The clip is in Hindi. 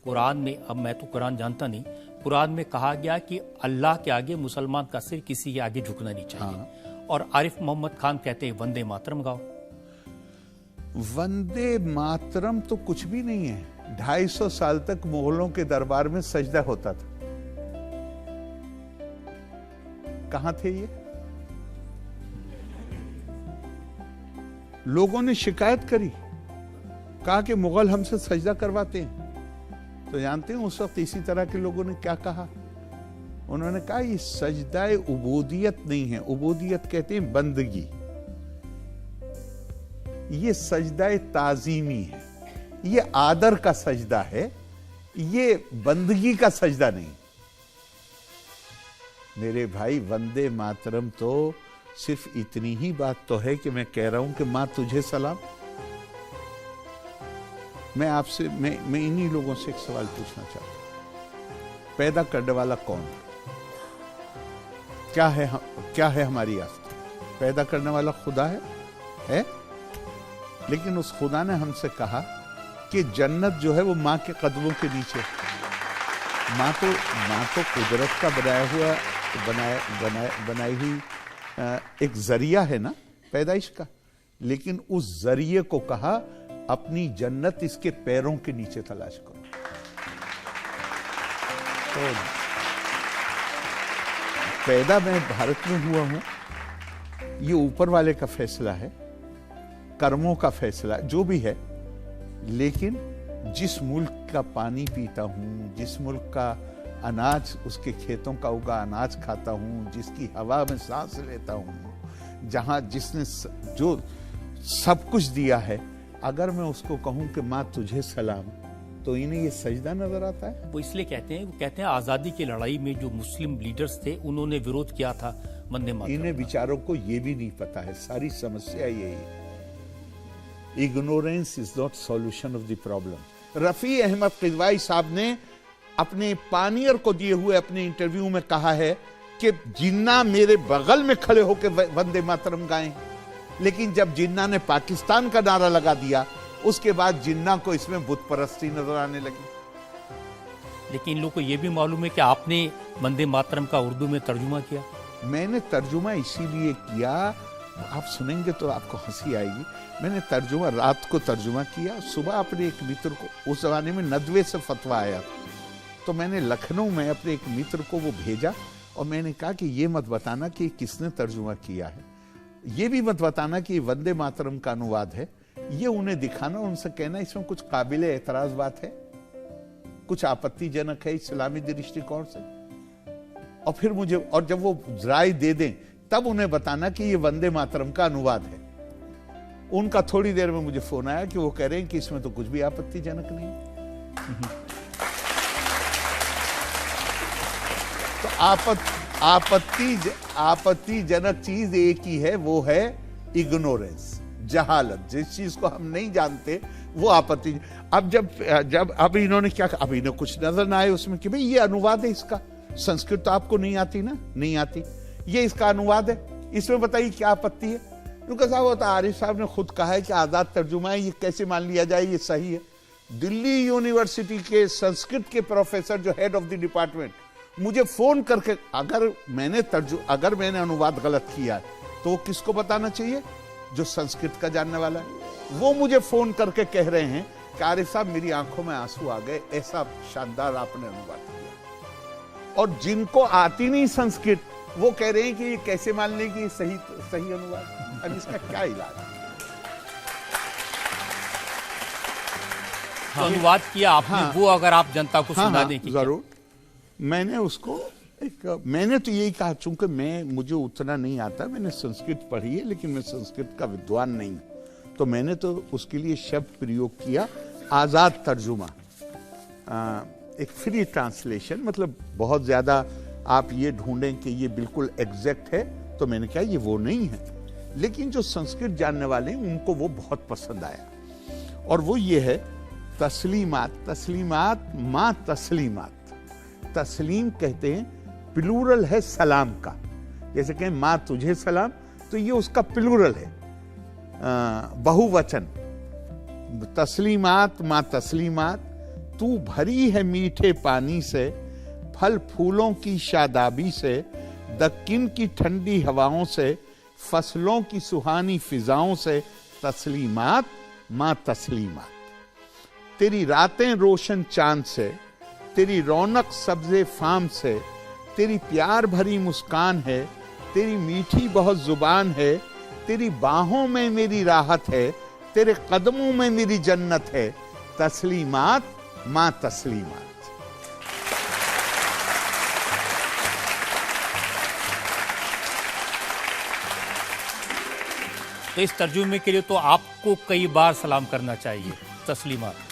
कुरान में, अब मैं तो कुरान जानता नहीं, कुरान में कहा गया कि अल्लाह के आगे मुसलमान का सिर किसी के आगे झुकना नहीं चाहिए। हाँ। और आरिफ मोहम्मद खान कहते हैं वंदे मातरम गाओ। वंदे मातरम तो कुछ भी नहीं है। 250 साल तक मुगलों के दरबार में सजदा होता था। कहां थे ये? लोगों ने शिकायत करी, कहा कि मुगल हमसे सजदा करवाते हैं। तो जानते हैं उस वक्त इसी तरह के लोगों ने क्या कहा? उन्होंने कहा ये सजदाए उबूदियत नहीं है। उबूदियत कहते हैं बंदगी, ये सजदाए ताजीमी है, ये आदर का सजदा है, ये बंदगी का सजदा नहीं। मेरे भाई, वंदे मातरम तो सिर्फ इतनी ही बात तो है कि मैं कह रहा हूं कि मां तुझे सलाम। मैं आपसे मैं इन्हीं लोगों से एक सवाल पूछना चाहता हूं, पैदा करने वाला कौन है? क्या है हमारी आस्था? पैदा करने वाला खुदा है? लेकिन उस खुदा ने हमसे कहा कि जन्नत जो है वो माँ के कदमों के नीचे। माँ तो कुदरत का बनाई हुई एक जरिया है ना पैदाइश का, लेकिन उस जरिए को कहा अपनी जन्नत इसके पैरों के नीचे तलाश करो। तो पैदा मैं भारत में हुआ हूं, ये ऊपर वाले का फैसला है, कर्मों का फैसला जो भी है। लेकिन जिस मुल्क का पानी पीता हूं, जिस मुल्क का अनाज, उसके खेतों का उगा अनाज खाता हूं, जिसकी हवा में सांस लेता हूं, जहां जिसने जो सब कुछ दिया है, अगर मैं उसको कहूं कि मां तुझे सलाम, तो इन्हें ये सजदा नजर आता है। वो इसलिए कहते हैं आजादी की लड़ाई में जो मुस्लिम लीडर्स थे उन्होंने विरोध किया था वंदे मातरम। इन्हें बेचारों को ये भी नहीं पता है, सारी समस्या यही है। Ignorance is not solution of the problem. Rafi Ahmed Kidwai साहब ने अपने पानियर को दिए हुए अपने इंटरव्यू में कहा है कि जिन्ना मेरे बगल में खड़े होकर वंदे मातरम गाएं, लेकिन जब जिन्ना ने पाकिस्तान का नारा लगा दिया, उसके बाद जिन्ना को इसमें बुत परस्ती नजर आने लगी। लेकिन इन लोगों को यह भी मालूम है कि आपने वंदे मातरम का उर्दू में तर्जुमा किया। मैंने तर्जुमा इसीलिए किया, आप सुनेंगे तो आपको हंसी आएगी। मैंने तर्जुमा रात को तर्जुमा किया, सुबह अपने एक मित्र को, उस जमाने में नदवे से फतवा आया, तो मैंने लखनऊ में अपने एक मित्र को वो भेजा और मैंने कहा कि ये मत बताना कि किसने तर्जुमा किया है, ये भी मत बताना कि वंदे मातरम का अनुवाद है, ये उन्हें दिखाना, उनसे कहना इसमें कुछ काबिल एतराज बात है, कुछ आपत्तिजनक है इस्लामी दृष्टिकोण से। और फिर मुझे, और जब वो राय दे दें तब उन्हें बताना कि ये वंदे मातरम का अनुवाद है। उनका थोड़ी देर में मुझे फोन आया कि वो कह रहे हैं कि इसमें तो कुछ भी आपत्तिजनक नहीं। तो आपत्तिजनक चीज एक ही है, वो है इग्नोरेंस, जहालत। जिस चीज को हम नहीं जानते वो आपत्ति। अब जब अब इन्होंने क्या, अब इन्हें कुछ नजर ना आए उसमें कि भाई ये अनुवाद है इसका, संस्कृत तो आपको नहीं आती ना, नहीं आती, ये इसका अनुवाद है, इसमें बताइए क्या आपत्ति है। उनका साहब होता, आरिफ साहब ने खुद कहा है कि आजाद तर्जुमा है, ये कैसे मान लिया जाए ये सही है। दिल्ली यूनिवर्सिटी के संस्कृत के प्रोफेसर जो हेड ऑफ द डिपार्टमेंट मुझे फोन करके, अगर मैंने अनुवाद गलत किया है तो किसको बताना चाहिए? जो संस्कृत का जानने वाला है। वो मुझे फोन करके कह रहे हैं कि आरिफ साहब मेरी आंखों में आंसू आ गए, ऐसा शानदार आपने अनुवाद किया। और जिनको आती नहीं संस्कृत, वो कह रहे हैं कि ये कैसे मान लें कि सही अनुवाद। अब इसका क्या इलाज है? हाँ, अनुवाद किया आपने। हाँ, वो अगर आप जनता को सुना दें कि जरूर। मैंने उसको मैंने तो यही कहा, चूंकि मुझे उतना नहीं आता, मैंने संस्कृत पढ़ी है लेकिन मैं संस्कृत का विद्वान नहीं, तो मैंने तो उसके लिए शब्द प्रयोग किया आजाद तर्जुमा, एक फ्री ट्रांसलेशन। मतलब बहुत ज्यादा आप ये ढूंढें कि ये बिल्कुल एग्जैक्ट है, तो मैंने कहा ये वो नहीं है। लेकिन जो संस्कृत जानने वाले हैं उनको वो बहुत पसंद आया, और वो ये है तस्लीमात मां तस्लीमात। तस्लीम कहते हैं, प्लूरल है सलाम का, जैसे कहें मां तुझे सलाम, तो ये उसका प्लूरल है, बहुवचन। तस्लीमात मां तस्लीमात, तू भरी है मीठे पानी से, फल फूलों की शादाबी से, दक्किन की ठंडी हवाओं से, फसलों की सुहानी फिजाओं से, तस्लीमात माँ तस्लीमात। तेरी रातें रोशन चांद से, तेरी रौनक सब्जे फाम से, तेरी प्यार भरी मुस्कान है, तेरी मीठी बहुत जुबान है, तेरी बाहों में मेरी राहत है, तेरे कदमों में मेरी जन्नत है, तस्लीमात माँ तस्लीमात। तो इस तर्जुमे के लिए तो आपको कई बार सलाम करना चाहिए, तस्लीमात।